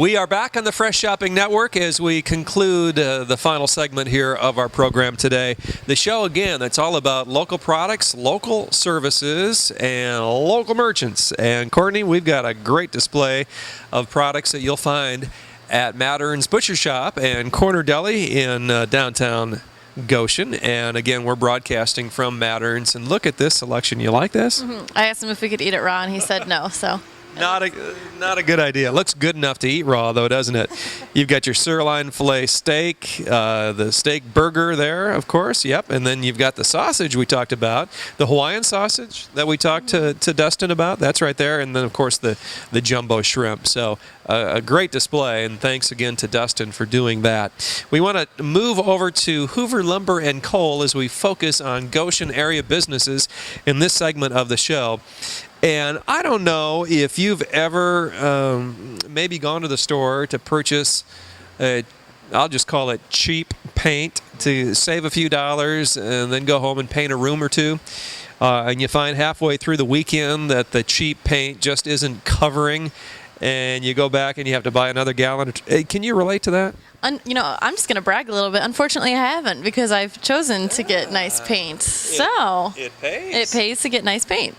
We are back on the Fresh Shopping Network as we conclude the final segment here of our program today. The show, again, that's all about local products, local services, and local merchants. And Courtney, we've got a great display of products that you'll find at Mattern's Butcher Shop and Corner Deli in downtown Goshen. And again, we're broadcasting from Mattern's. And look at this selection. You like this? Mm-hmm. I asked him if we could eat it raw, and he said no, so... Not a good idea. Looks good enough to eat raw, though, doesn't it? You've got your sirloin filet steak, the steak burger there, of course. Yep. And then you've got the sausage we talked about, the Hawaiian sausage that we talked to Dustin about. That's right there. And then, of course, the jumbo shrimp. So a great display. And thanks again to Dustin for doing that. We want to move over to Hoover Lumber and Coal as we focus on Goshen area businesses in this segment of the show. And I don't know if you've ever maybe gone to the store to purchase, I'll just call it cheap paint to save a few dollars and then go home and paint a room or two. And you find halfway through the weekend that the cheap paint just isn't covering, and you go back and you have to buy another gallon. Can you relate to that? You know, I'm just going to brag a little bit. Unfortunately, I haven't, because I've chosen to get nice paint. So it pays. It pays to get nice paint.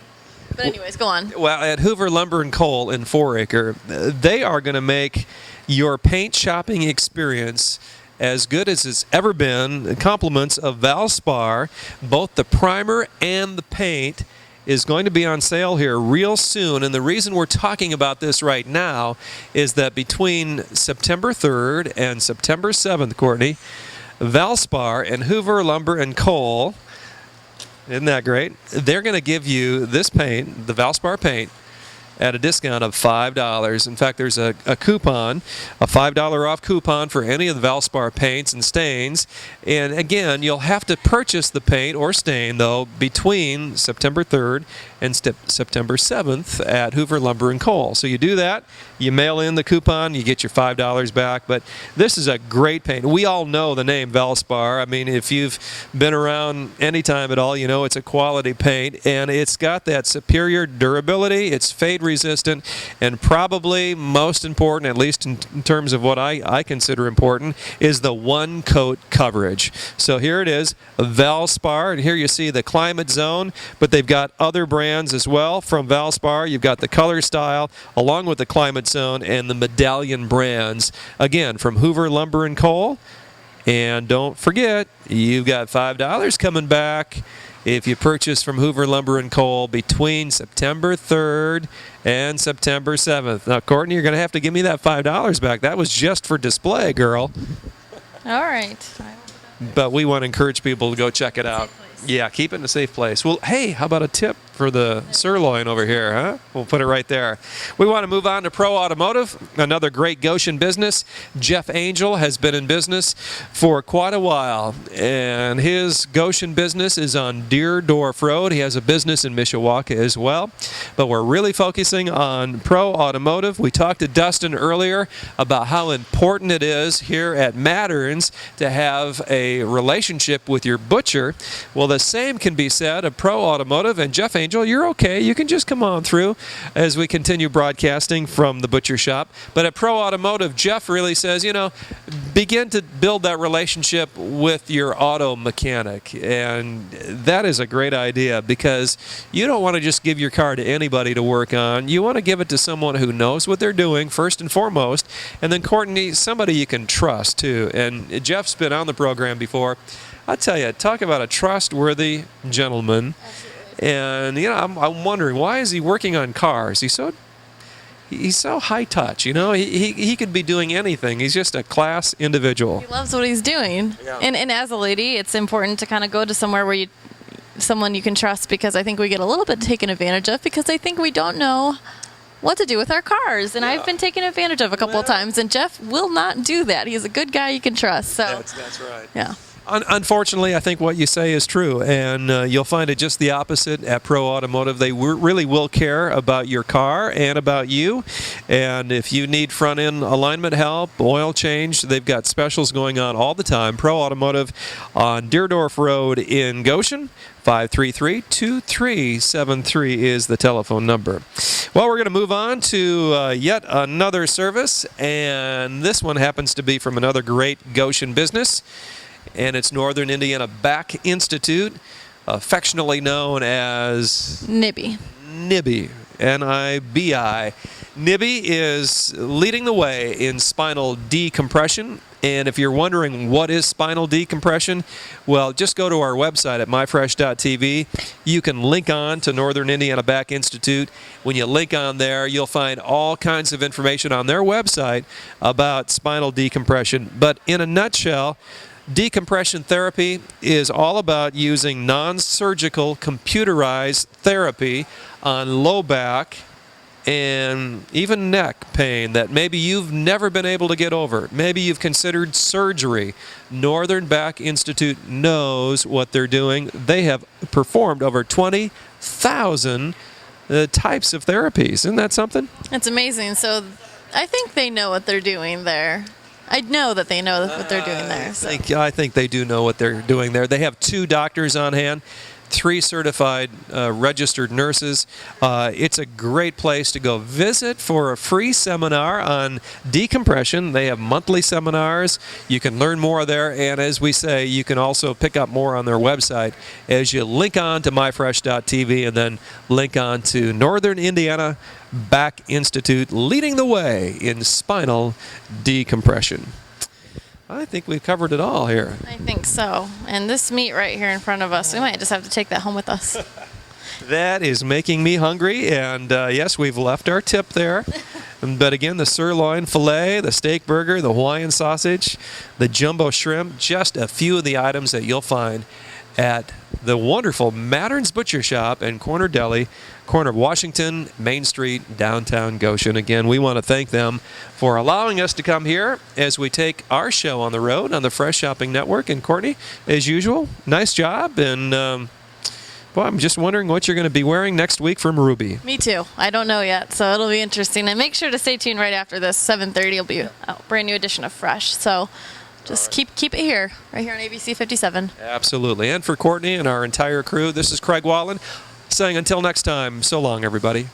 But anyways, go on. Well, at Hoover Lumber and Coal in 4 Acre, they are going to make your paint shopping experience as good as it's ever been. Compliments of Valspar. Both the primer and the paint is going to be on sale here real soon. And the reason we're talking about this right now is that between September 3rd and September 7th, Courtney, Valspar and Hoover Lumber and Coal, isn't that great? They're going to give you this paint, the Valspar paint, at a discount of $5. In fact, there's a coupon, a $5 off coupon for any of the Valspar paints and stains. And again, you'll have to purchase the paint or stain, though, between September 3rd and September 7th at Hoover Lumber and Coal. So you do that, you mail in the coupon, you get your $5 back. But this is a great paint. We all know the name Valspar. I mean, if you've been around any time at all, you know it's a quality paint, and it's got that superior durability. It's fade resistant, and probably most important, at least in terms of what I consider important, is the one coat coverage. So here it is, Valspar, and here you see the Climate Zone, but they've got other brands as well from Valspar. You've got the Color Style along with the Climate Zone and the Medallion brands, again from Hoover Lumber and Coal. And don't forget, you've got $5 coming back if you purchase from Hoover Lumber and Coal between September 3rd and September 7th. Now, Courtney, you're going to have to give me that $5 back. That was just for display, girl. All right. But we want to encourage people to go check it out. Yeah, keep it in a safe place. Well, hey, how about a tip for the sirloin over here, huh? We'll put it right there. We want to move on to Pro Automotive, another great Goshen business. Jeff Angel has been in business for quite a while, and his Goshen business is on Deerdorf Road. He has a business in Mishawaka as well, but we're really focusing on Pro Automotive. We talked to Dustin earlier about how important it is here at Mattern's to have a relationship with your butcher. Well, the same can be said of Pro Automotive, and Jeff Angel, you're okay. You can just come on through as we continue broadcasting from the butcher shop. But at Pro Automotive, Jeff really says, you know, begin to build that relationship with your auto mechanic. And that is a great idea, because you don't want to just give your car to anybody to work on. You want to give it to someone who knows what they're doing, first and foremost. And then, Courtney, somebody you can trust, too. And Jeff's been on the program before. I'll tell you, talk about a trustworthy gentleman. Absolutely. And, you know, I'm wondering, why is he working on cars? He's so high touch, you know. He could be doing anything. He's just a class individual. He loves what he's doing. Yeah. And as a lady, it's important to kind of go to somewhere where someone you can trust, because I think we get a little bit taken advantage of, because I think we don't know what to do with our cars. And yeah. I've been taken advantage of a couple of times, and Jeff will not do that. He's a good guy you can trust. So that's right. Yeah. Unfortunately, I think what you say is true, and you'll find it just the opposite at Pro Automotive. They really will care about your car and about you, and if you need front-end alignment help, oil change, they've got specials going on all the time. Pro Automotive on Deerdorf Road in Goshen. 533-2373 is the telephone number. Well, we're going to move on to yet another service, and this one happens to be from another great Goshen business, and it's Northern Indiana Back Institute, affectionately known as Nibby. Nibby, N-I-B-I. Nibby is leading the way in spinal decompression. And if you're wondering what is spinal decompression, well, just go to our website at myfresh.tv. You can link on to Northern Indiana Back Institute. When you link on there, you'll find all kinds of information on their website about spinal decompression. But in a nutshell, decompression therapy is all about using non-surgical computerized therapy on low back and even neck pain that maybe you've never been able to get over. Maybe you've considered surgery. Northern Back Institute knows what they're doing. They have performed over 20,000 types of therapies. Isn't that something? It's amazing. So I think they know what they're doing there. I know that they know what they're doing there. So. I think they do know what they're doing there. They have 2 doctors on hand, 3 certified registered nurses. It's a great place to go visit for a free seminar on decompression. They have monthly seminars. You can learn more there, and as we say, you can also pick up more on their website as you link on to myfresh.tv and then link on to Northern Indiana Back Institute, leading the way in spinal decompression. I think we've covered it all here. I think so. And this meat right here in front of us, we might just have to take that home with us. That is making me hungry, and yes, we've left our tip there. But again, the sirloin filet, the steak burger, the Hawaiian sausage, the jumbo shrimp, just a few of the items that you'll find at the wonderful Mattern's Butcher Shop and Corner Deli, corner of Washington, Main Street, downtown Goshen. Again, we want to thank them for allowing us to come here as we take our show on the road on the Fresh Shopping Network. And Courtney, as usual, nice job. And well, I'm just wondering what you're going to be wearing next week from Ruby. Me too. I don't know yet, so it'll be interesting. And make sure to stay tuned right after this. 7:30 will be a brand new edition of Fresh. So just keep it here, right here on ABC 57. Absolutely. And for Courtney and our entire crew, this is Craig Wallin saying until next time, so long, everybody.